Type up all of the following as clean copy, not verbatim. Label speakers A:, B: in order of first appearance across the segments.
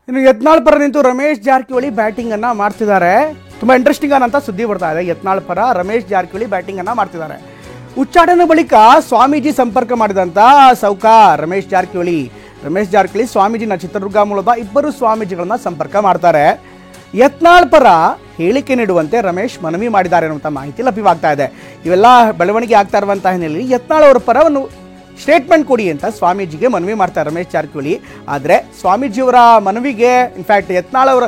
A: ಇನ್ನು ಯತ್ನಾಳ್ ಪರ ನಿಂತು ರಮೇಶ್ ಜಾರಕಿಹೊಳಿ ಬ್ಯಾಟಿಂಗ್ ಅನ್ನ ಮಾಡ್ತಿದ್ದಾರೆ. ತುಂಬಾ ಇಂಟ್ರೆಸ್ಟಿಂಗ್ ಅನ್ನೋ ಸುದ್ದಿ ಬರ್ತಾ ಇದೆ. ಯತ್ನಾಳ್ ಪರ ರಮೇಶ್ ಜಾರಕಿಹೊಳಿ ಬ್ಯಾಟಿಂಗ್ ಅನ್ನ ಮಾಡ್ತಿದ್ದಾರೆ. ಉಚ್ಚಾಟನೆ ಬಳಿಕ ಸ್ವಾಮೀಜಿ ಸಂಪರ್ಕ ಮಾಡಿದಂತ ಸೌಕಾರ್ ರಮೇಶ್ ಜಾರಕಿಹೊಳಿ ಸ್ವಾಮೀಜಿನ ಚಿತ್ರದುರ್ಗ ಮೂಲದ ಇಬ್ಬರು ಸ್ವಾಮೀಜಿಗಳನ್ನ ಸಂಪರ್ಕ ಮಾಡ್ತಾರೆ. ಯತ್ನಾಳ್ ಪರ ಹೇಳಿಕೆ ನೀಡುವಂತೆ ರಮೇಶ್ ಮನವಿ ಮಾಡಿದ್ದಾರೆ ಅನ್ನುವಂಥ ಮಾಹಿತಿ ಲಭ್ಯವಾಗ್ತಾ ಇದೆ. ಇವೆಲ್ಲ ಬೆಳವಣಿಗೆ ಆಗ್ತಾ ಇರುವಂತಹ ಹಿನ್ನೆಲೆಯಲ್ಲಿ ಯತ್ನಾಳ್ ಅವರ ಪರ ಒಂದು ಸ್ಟೇಟ್ಮೆಂಟ್ ಕೊಡಿ ಅಂತ ಸ್ವಾಮೀಜಿಗೆ ಮನವಿ ಮಾಡ್ತಾರೆ ರಮೇಶ್ ಜಾರಕಿಹೊಳಿ. ಆದರೆ ಸ್ವಾಮೀಜಿಯವರ ಮನವಿಗೆ ಇನ್ಫ್ಯಾಕ್ಟ್ ಯತ್ನಾಳ್ ಅವರ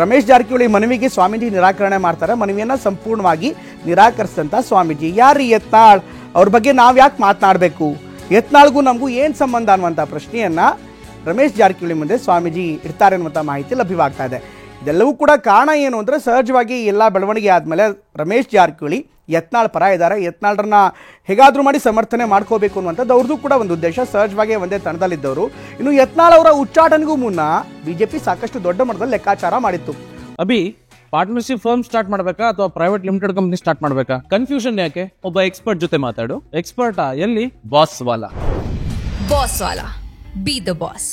A: ರಮೇಶ್ ಜಾರಕಿಹೊಳಿ ಮನವಿಗೆ ಸ್ವಾಮೀಜಿ ನಿರಾಕರಣೆ ಮಾಡ್ತಾರೆ. ಮನವಿಯನ್ನು ಸಂಪೂರ್ಣವಾಗಿ ನಿರಾಕರಿಸಿದಂಥ ಸ್ವಾಮೀಜಿ, ಯಾರು ಯತ್ನಾಳ್, ಅವ್ರ ಬಗ್ಗೆ ನಾವು ಯಾಕೆ ಮಾತನಾಡಬೇಕು, ಯತ್ನಾಳ್ಗೂ ನಮಗೂ ಏನು ಸಂಬಂಧ ಅನ್ನುವಂಥ ಪ್ರಶ್ನೆಯನ್ನು ರಮೇಶ್ ಜಾರಕಿಹೊಳಿ ಮುಂದೆ ಸ್ವಾಮೀಜಿ ಇಡ್ತಾರೆ ಅನ್ನುವಂಥ ಮಾಹಿತಿ ಲಭ್ಯವಾಗ್ತಾ ಇದೆ. ಇದೆಲ್ಲವೂ ಕೂಡ ಕಾರಣ ಏನು ಅಂದರೆ, ಸಹಜವಾಗಿ ಎಲ್ಲ ಬೆಳವಣಿಗೆ ಆದಮೇಲೆ ರಮೇಶ್ ಜಾರಕಿಹೊಳಿ ಯತ್ನಾಳ್ ಪರ ಇದ್ದಾರೆ. ಯತ್ನಾಳ್ರನ್ನ ಹೇಗಾದರೂ ಮಾಡಿ ಸಮರ್ಥನೆ ಮಾಡ್ಕೋಬೇಕು ಅನ್ನುವಂಥದ್ದು ಅವ್ರದ್ದು ಕೂಡ ಒಂದು ಉದ್ದೇಶ. ಸಹಜವಾಗಿ ಒಂದೇ ತಂಡದಲ್ಲಿದ್ದವರು. ಇನ್ನು ಯತ್ನಾಳ್ ಅವರ ಉಚ್ಚಾಟನೆಗೂ ಮುನ್ನ ಬಿಜೆಪಿ ಸಾಕಷ್ಟು ದೊಡ್ಡ ಮಟ್ಟದಲ್ಲಿ ಲೆಕ್ಕಾಚಾರ ಮಾಡಿತ್ತು.
B: ಅಭಿ, ಪಾರ್ಟ್ನರ್ಶಿಪ್ ಫರ್ಮ್ ಸ್ಟಾರ್ಟ್ ಮಾಡಬೇಕಾ ಅಥವಾ ಪ್ರೈವೇಟ್ ಲಿಮಿಟೆಡ್ ಕಂಪನಿ ಸ್ಟಾರ್ಟ್ ಮಾಡಬೇಕಾ? ಕನ್ಫ್ಯೂಷನ್ ಯಾಕೆ? ಒಬ್ಬ ಎಕ್ಸ್ಪರ್ಟ್ ಜೊತೆ ಮಾತಾಡು. ಎಕ್ಸ್ಪರ್ಟಾ? ಎಲ್ಲಿ? ಬಾಸ್ ವಾಲಾ
C: ಬಿ ದ ಬಾಸ್.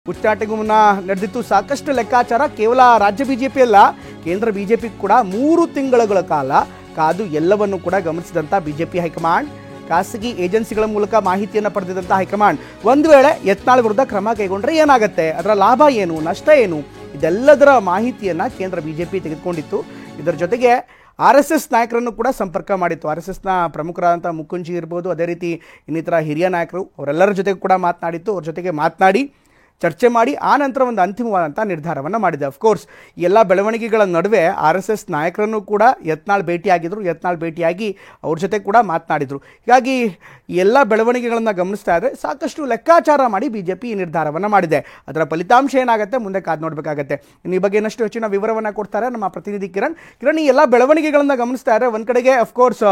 A: ಉಚ್ಚಾಟನೆಗೂ ಮುನ್ನ ನಡೆದಿತ್ತು ಸಾಕಷ್ಟು ಲೆಕ್ಕಾಚಾರ. ಕೇವಲ ರಾಜ್ಯ ಬಿಜೆಪಿ ಅಲ್ಲ, ಕೇಂದ್ರ ಬಿಜೆಪಿ ಕೂಡ 3 ತಿಂಗಳ ಕಾಲ ಕಾದು ಎಲ್ಲವನ್ನು ಕೂಡ ಗಮನಿಸಿದಂಥ ಬಿಜೆಪಿ ಹೈಕಮಾಂಡ್, ಖಾಸಗಿ ಏಜೆನ್ಸಿಗಳ ಮೂಲಕ ಮಾಹಿತಿಯನ್ನು ಪಡೆದಿದ್ದಂಥ ಹೈಕಮಾಂಡ್, ಒಂದು ವೇಳೆ ಯತ್ನಾಳ್ ವಿರುದ್ಧ ಕ್ರಮ ಕೈಗೊಂಡ್ರೆ ಏನಾಗುತ್ತೆ, ಅದರ ಲಾಭ ಏನು, ನಷ್ಟ ಏನು, ಇದೆಲ್ಲದರ ಮಾಹಿತಿಯನ್ನು ಕೇಂದ್ರ ಬಿಜೆಪಿ ತೆಗೆದುಕೊಂಡಿತ್ತು. ಇದರ ಜೊತೆಗೆ RSS ನಾಯಕರನ್ನು ಕೂಡ ಸಂಪರ್ಕ ಮಾಡಿತ್ತು. RSSನ ಪ್ರಮುಖರಾದಂಥ ಮುಕುಂಜಿ ಇರ್ಬೋದು, ಅದೇ ರೀತಿ ಇನ್ನಿತರ ಹಿರಿಯ ನಾಯಕರು, ಅವರೆಲ್ಲರ ಜೊತೆಗೆ ಕೂಡ ಮಾತನಾಡಿತ್ತು. ಅವ್ರ ಜೊತೆಗೆ ಮಾತನಾಡಿ ಚರ್ಚೆ ಮಾಡಿ ಆ ನಂತರ ಒಂದು ಅಂತಿಮವಾದಂಥ ನಿರ್ಧಾರವನ್ನು ಮಾಡಿದೆ. ಅಫ್ಕೋರ್ಸ್ ಈ ಎಲ್ಲ ಬೆಳವಣಿಗೆಗಳ ನಡುವೆ RSS ನಾಯಕರನ್ನು ಕೂಡ ಯತ್ನಾಳ್ ಭೇಟಿಯಾಗಿದ್ದರು. ಯತ್ನಾಳ್ ಭೇಟಿಯಾಗಿ ಅವ್ರ ಜೊತೆ ಕೂಡ ಮಾತನಾಡಿದರು. ಹೀಗಾಗಿ ಈ ಎಲ್ಲ ಬೆಳವಣಿಗೆಗಳನ್ನು ಗಮನಿಸ್ತಾ ಇದ್ದರೆ ಸಾಕಷ್ಟು ಲೆಕ್ಕಾಚಾರ ಮಾಡಿ ಬಿಜೆಪಿ ಈ ನಿರ್ಧಾರವನ್ನು ಮಾಡಿದೆ. ಅದರ ಫಲಿತಾಂಶ ಏನಾಗುತ್ತೆ ಮುಂದೆ ಕಾದು ನೋಡಬೇಕಾಗತ್ತೆ. ಇನ್ನು ಈ ಬಗ್ಗೆ ಇನ್ನಷ್ಟು ಹೆಚ್ಚಿನ ವಿವರವನ್ನು ಕೊಡ್ತಾರೆ ನಮ್ಮ ಪ್ರತಿನಿಧಿ ಕಿರಣ್. ಈ ಎಲ್ಲ ಬೆಳವಣಿಗೆಗಳನ್ನು ಗಮನಿಸ್ತಾ ಇದ್ದರೆ ಒಂದು ಕಡೆಗೆ ಅಫ್ಕೋರ್ಸ್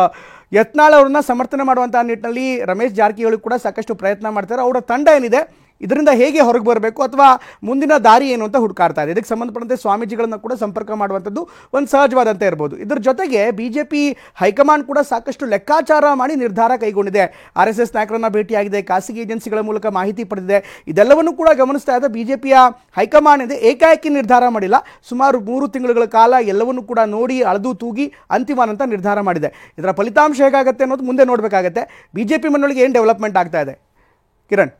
A: ಯತ್ನಾಳ್ ಅವ್ರನ್ನ ಸಮರ್ಥನೆ ಮಾಡುವಂಥ ನಿಟ್ಟಿನಲ್ಲಿ ರಮೇಶ್ ಜಾರಕಿಹೊಳಿ ಕೂಡ ಸಾಕಷ್ಟು ಪ್ರಯತ್ನ ಮಾಡ್ತಾರೆ. ಅವರ ತಂಡ ಏನಿದೆ ಇದರಿಂದ ಹೇಗೆ ಹೊರಗೆ ಬರಬೇಕು ಅಥವಾ ಮುಂದಿನ ದಾರಿ ಏನು ಅಂತ ಹುಡುಕಾಡ್ತಾ ಇದೆ. ಇದಕ್ಕೆ ಸಂಬಂಧಪಟ್ಟಂತೆ ಸ್ವಾಮೀಜಿಗಳನ್ನು ಕೂಡ ಸಂಪರ್ಕ ಮಾಡುವಂಥದ್ದು ಒಂದು ಸಹಜವಾದಂತೆ ಇರ್ಬೋದು. ಇದರ ಜೊತೆಗೆ ಬಿಜೆಪಿ ಹೈಕಮಾಂಡ್ ಕೂಡ ಸಾಕಷ್ಟು ಲೆಕ್ಕಾಚಾರ ಮಾಡಿ ನಿರ್ಧಾರ ಕೈಗೊಂಡಿದೆ. RSS ನಾಯಕರನ್ನ ಭೇಟಿಯಾಗಿದೆ, ಖಾಸಗಿ ಏಜೆನ್ಸಿಗಳ ಮೂಲಕ ಮಾಹಿತಿ ಪಡೆದಿದೆ. ಇದೆಲ್ಲವನ್ನು ಕೂಡ ಗಮನಿಸ್ತಾ ಇದೆ ಬಿಜೆಪಿಯ ಹೈಕಮಾಂಡ್ ಇದೆ. ಏಕಾಏಕಿ ನಿರ್ಧಾರ ಮಾಡಿಲ್ಲ. ಸುಮಾರು 3 ತಿಂಗಳ ಕಾಲ ಎಲ್ಲವನ್ನು ಕೂಡ ನೋಡಿ ಅಳೆದು ತೂಗಿ ಅಂತಿಮವಾದಂಥ ನಿರ್ಧಾರ ಮಾಡಿದೆ. ಇದರ ಫಲಿತಾಂಶ ಹೇಗಾಗುತ್ತೆ ಅನ್ನೋದು ಮುಂದೆ ನೋಡಬೇಕಾಗತ್ತೆ. ಬಿಜೆಪಿ ಮನೊಳಗೆ ಏನು ಡೆವಲಪ್ಮೆಂಟ್ ಆಗ್ತಾ ಇದೆ ಕಿರಣ್?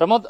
D: ಪ್ರಮೋದ್,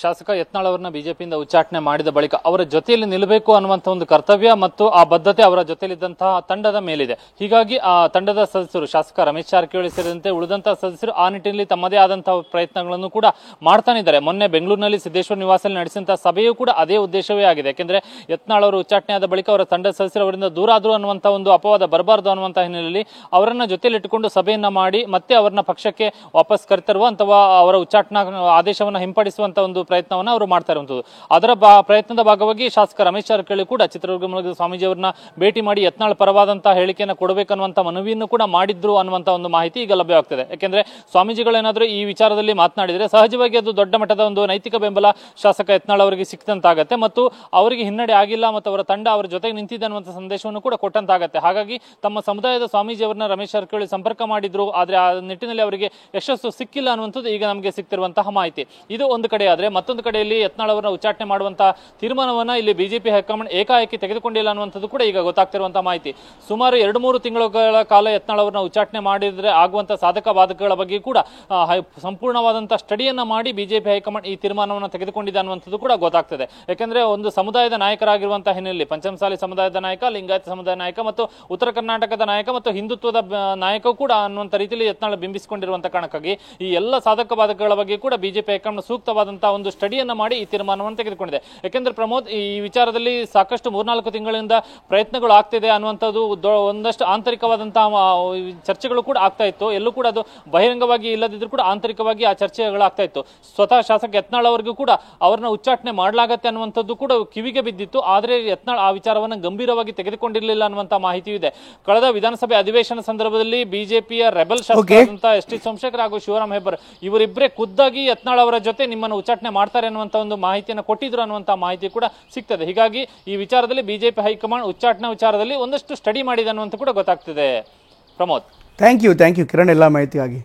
D: ಶಾಸಕ ಯತ್ನಾಳ್ ಅವರನ್ನ ಬಿಜೆಪಿಯಿಂದ ಉಚ್ಚಾಟನೆ ಮಾಡಿದ ಬಳಿಕ ಅವರ ಜೊತೆಯಲ್ಲಿ ನಿಲ್ಲಬೇಕು ಅನ್ನುವಂಥ ಒಂದು ಕರ್ತವ್ಯ ಮತ್ತು ಆ ಬದ್ಧತೆ ಅವರ ಜೊತೆಯಲ್ಲಿದ್ದಂತಹ ತಂಡದ ಮೇಲಿದೆ. ಹೀಗಾಗಿ ಆ ತಂಡದ ಸದಸ್ಯರು, ಶಾಸಕ ರಮೇಶ್ ಜಾರಕಿಹೊಳಿ ಸೇರಿದಂತೆ ಉಳಿದಂತಹ ಸದಸ್ಯರು ಆ ನಿಟ್ಟಿನಲ್ಲಿ ತಮ್ಮದೇ ಆದಂತಹ ಪ್ರಯತ್ನಗಳನ್ನು ಕೂಡ ಮಾಡ್ತಾನೆ ಇದ್ದಾರೆ. ಮೊನ್ನೆ ಬೆಂಗಳೂರಿನಲ್ಲಿ ಸಿದ್ದೇಶ್ವರ ನಿವಾಸದಲ್ಲಿ ನಡೆಸಿದಂತಹ ಸಭೆಯೂ ಕೂಡ ಅದೇ ಉದ್ದೇಶವೇ ಆಗಿದೆ. ಯಾಕೆಂದ್ರೆ ಯತ್ನಾಳ್ ಅವರು ಉಚ್ಚಾಟನೆ ಆದ ಬಳಿಕ ಅವರ ತಂಡದ ಸದಸ್ಯರು ಅವರಿಂದ ದೂರ ಆದ್ರು ಅನ್ನುವಂಥ ಒಂದು ಅಪವಾದ ಬರಬಾರದು ಅನ್ನುವಂಥ ಹಿನ್ನೆಲೆಯಲ್ಲಿ ಅವರನ್ನ ಜೊತೆಯಲ್ಲಿ ಇಟ್ಟುಕೊಂಡು ಸಭೆಯನ್ನ ಮಾಡಿ ಮತ್ತೆ ಅವರನ್ನ ಪಕ್ಷಕ್ಕೆ ವಾಪಸ್ ಕರೆತರುವ ಅಥವಾ ಅವರ ಉಚ್ಚಾಟನಾ ಆದೇಶವನ್ನು ಹಿಂಪಡಿಸುವಂತ ಒಂದು ಪ್ರಯತ್ನವನ್ನು ಅವರು ಮಾಡ್ತಾ ಇರುವಂತದ್ದು. ಅದರ ಪ್ರಯತ್ನದ ಭಾಗವಾಗಿ ಶಾಸಕ ರಮೇಶ್ ಜಾರಕಿಹೊಳಿ ಕೂಡ ಚಿತ್ರದುರ್ಗ ಮೂಲಕ ಸ್ವಾಮೀಜಿ ಅವರನ್ನ ಭೇಟಿ ಮಾಡಿ ಯತ್ನಾಳ್ ಪರವಾದಂತಹ ಹೇಳಿಕೆಯನ್ನು ಕೊಡಬೇಕನ್ನುವಂತ ಮನವಿಯನ್ನು ಕೂಡ ಮಾಡಿದ್ರು ಅನ್ನುವಂತ ಒಂದು ಮಾಹಿತಿ ಈಗ ಲಭ್ಯವಾಗ್ತದೆ. ಯಾಕೆಂದ್ರೆ ಸ್ವಾಮೀಜಿಗಳೇನಾದ್ರೂ ಈ ವಿಚಾರದಲ್ಲಿ ಮಾತನಾಡಿದ್ರೆ ಸಹಜವಾಗಿ ಅದು ದೊಡ್ಡ ಮಟ್ಟದ ಒಂದು ನೈತಿಕ ಬೆಂಬಲ ಶಾಸಕ ಯತ್ನಾಳ್ ಅವರಿಗೆ ಸಿಕ್ತಂತಾಗತ್ತೆ ಮತ್ತು ಅವರಿಗೆ ಹಿನ್ನಡೆ ಆಗಿಲ್ಲ ಮತ್ತು ಅವರ ತಂಡ ಅವರ ಜೊತೆಗೆ ನಿಂತಿದೆ ಅನ್ನುವಂಥ ಸಂದೇಶವನ್ನು ಕೂಡ ಕೊಟ್ಟಂತಾಗತ್ತೆ. ಹಾಗಾಗಿ ತಮ್ಮ ಸಮುದಾಯದ ಸ್ವಾಮೀಜಿ ಅವರನ್ನ ರಮೇಶ್ ಜಾರಕಿಹೊಳಿ ಸಂಪರ್ಕ ಮಾಡಿದ್ರು, ಆದ್ರೆ ಆ ನಿಟ್ಟಿನಲ್ಲಿ ಅವರಿಗೆ ಯಶಸ್ಸು ಸಿಕ್ಕಿಲ್ಲ ಅನ್ನುವಂಥದ್ದು ಈಗ ನಮಗೆ ಸಿಕ್ತಿರುವಂತಹ ಮಾಹಿತಿ. ಇದು ಒಂದು ಕಡೆ ಆದ್ರೆ, ಮತ್ತೊಂದು ಕಡೆಯಲ್ಲಿ ಯತ್ನಾಳ್ ಅವರನ್ನ ಉಚ್ಚಾಟನೆ ಮಾಡುವಂತಹ ತೀರ್ಮಾನವನ್ನ ಇಲ್ಲಿ ಬಿಜೆಪಿ ಹೈಕಮಾಂಡ್ ಏಕಾಏಕಿ ತೆಗೆದುಕೊಂಡಿಲ್ಲ ಅನ್ನುವಂಥದ್ದು ಕೂಡ ಈಗ ಗೊತ್ತಾಗ್ತಿರುವಂತಹ ಮಾಹಿತಿ. ಸುಮಾರು 2-3 ತಿಂಗಳ ಕಾಲ ಯತ್ನಾಳ್ ಅವರನ್ನ ಉಚ್ಚಾಟನೆ ಮಾಡಿದ್ರೆ ಆಗುವಂತಹ ಸಾಧಕ ಬಾಧಕಗಳ ಬಗ್ಗೆ ಕೂಡ ಸಂಪೂರ್ಣವಾದಂತಹ ಸ್ಟಡಿಯನ್ನ ಮಾಡಿ ಬಿಜೆಪಿ ಹೈಕಮಾಂಡ್ ಈ ತೀರ್ಮಾನವನ್ನು ತೆಗೆದುಕೊಂಡಿದೆ ಅನ್ನುವಂಥದ್ದು ಕೂಡ ಗೊತ್ತಾಗ್ತದೆ. ಯಾಕಂದ್ರೆ ಒಂದು ಸಮುದಾಯದ ನಾಯಕರಾಗಿರುವಂತಹ ಹಿನ್ನೆಲೆಯಲ್ಲಿ ಪಂಚಮಸಾಲಿ ಸಮುದಾಯದ ನಾಯಕ, ಲಿಂಗಾಯತ ಸಮುದಾಯ ನಾಯಕ ಮತ್ತು ಉತ್ತರ ಕರ್ನಾಟಕದ ನಾಯಕ ಮತ್ತು ಹಿಂದುತ್ವದ ನಾಯಕ ಕೂಡ ಅನ್ನುವಂಥ ರೀತಿಯಲ್ಲಿ ಯತ್ನಾಳ್ ಬಿಂಬಿಸಿಕೊಂಡಿರುವಂತಹ ಕಾರಣಕ್ಕಾಗಿ ಈ ಎಲ್ಲ ಸಾಧಕ ಬಾಧಕಗಳ ಬಗ್ಗೆ ಕೂಡ ಬಿಜೆಪಿ ಹೈಕಮಾಂಡ್ ಸೂಕ್ತವಾದಂತಹ ಒಂದು ಸ್ಟಡಿಯನ್ನ ಮಾಡಿ ಈ ತೀರ್ಮಾನವನ್ನು ತೆಗೆದುಕೊಂಡಿದೆ. ಯಾಕೆಂದ್ರೆ ಪ್ರಮೋದ್, ಈ ವಿಚಾರದಲ್ಲಿ ಸಾಕಷ್ಟು 3-4 ತಿಂಗಳಿಂದ ಪ್ರಯತ್ನಗಳು ಆಗ್ತಿದೆ ಅನ್ನುವಂಥದ್ದು ಒಂದಷ್ಟು ಆಂತರಿಕವಾದಂತಹ ಚರ್ಚೆಗಳು ಕೂಡ ಆಗ್ತಾ ಇತ್ತು. ಎಲ್ಲೂ ಕೂಡ ಅದು ಬಹಿರಂಗವಾಗಿ ಇಲ್ಲದಿದ್ರು ಕೂಡ ಆಂತರಿಕವಾಗಿ ಆ ಚರ್ಚೆಗಳಾಗ್ತಾ ಇತ್ತು. ಸ್ವತಃ ಶಾಸಕ ಯತ್ನಾಳ್ ಅವರಿಗೂ ಕೂಡ ಅವರನ್ನ ಉಚ್ಚಾಟನೆ ಮಾಡಲಾಗತ್ತೆ ಅನ್ನುವಂಥದ್ದು ಕೂಡ ಕಿವಿಗೆ ಬಿದ್ದಿತ್ತು. ಆದರೆ ಯತ್ನಾಳ್ ಆ ವಿಚಾರವನ್ನು ಗಂಭೀರವಾಗಿ ತೆಗೆದುಕೊಂಡಿರಲಿಲ್ಲ ಅನ್ನುವಂತಹ ಮಾಹಿತಿ ಇದೆ. ಕಳೆದ ವಿಧಾನಸಭೆ ಅಧಿವೇಶನ ಸಂದರ್ಭದಲ್ಲಿ ಬಿಜೆಪಿಯ ರೆಬಲ್ ಶಾಸಕರಾದಂತಹ ಎಸ್ ಟಿ ಸೋಮಶೇಖರ್ ಹಾಗೂ ಶಿವರಾಮ್ ಹೆಬ್ಬಾರ್ ಇವರಿಬ್ಬರೇ ಖುದ್ದಾಗಿ ಯತ್ನಾಳ್ ಅವರ ಜೊತೆ ನಿಮ್ಮನ್ನು ಉಚ್ಚಾಟನೆ ಮಾಡ್ತಾರೆ ಅನ್ನುವಂತ ಒಂದು ಮಾಹಿತಿಯನ್ನು ಕೊಟ್ಟಿದ್ರು ಅನ್ನುವಂತ ಮಾಹಿತಿ ಕೂಡ ಸಿಗ್ತದೆ. ಹೀಗಾಗಿ ಈ ವಿಚಾರದಲ್ಲಿ ಬಿಜೆಪಿ ಹೈಕಮಾಂಡ್ ಉಚ್ಚಾಟನಾ ವಿಚಾರದಲ್ಲಿ ಒಂದಷ್ಟು ಸ್ಟಡಿ ಮಾಡಿದೆ ಅನ್ನುವಂತ ಕೂಡ ಗೊತ್ತಾಗ್ತಿದೆ. ಪ್ರಮೋದ್,
A: ಥ್ಯಾಂಕ್ ಯು ಕಿರಣ್ ಎಲ್ಲ ಮಾಹಿತಿಗಾಗಿ.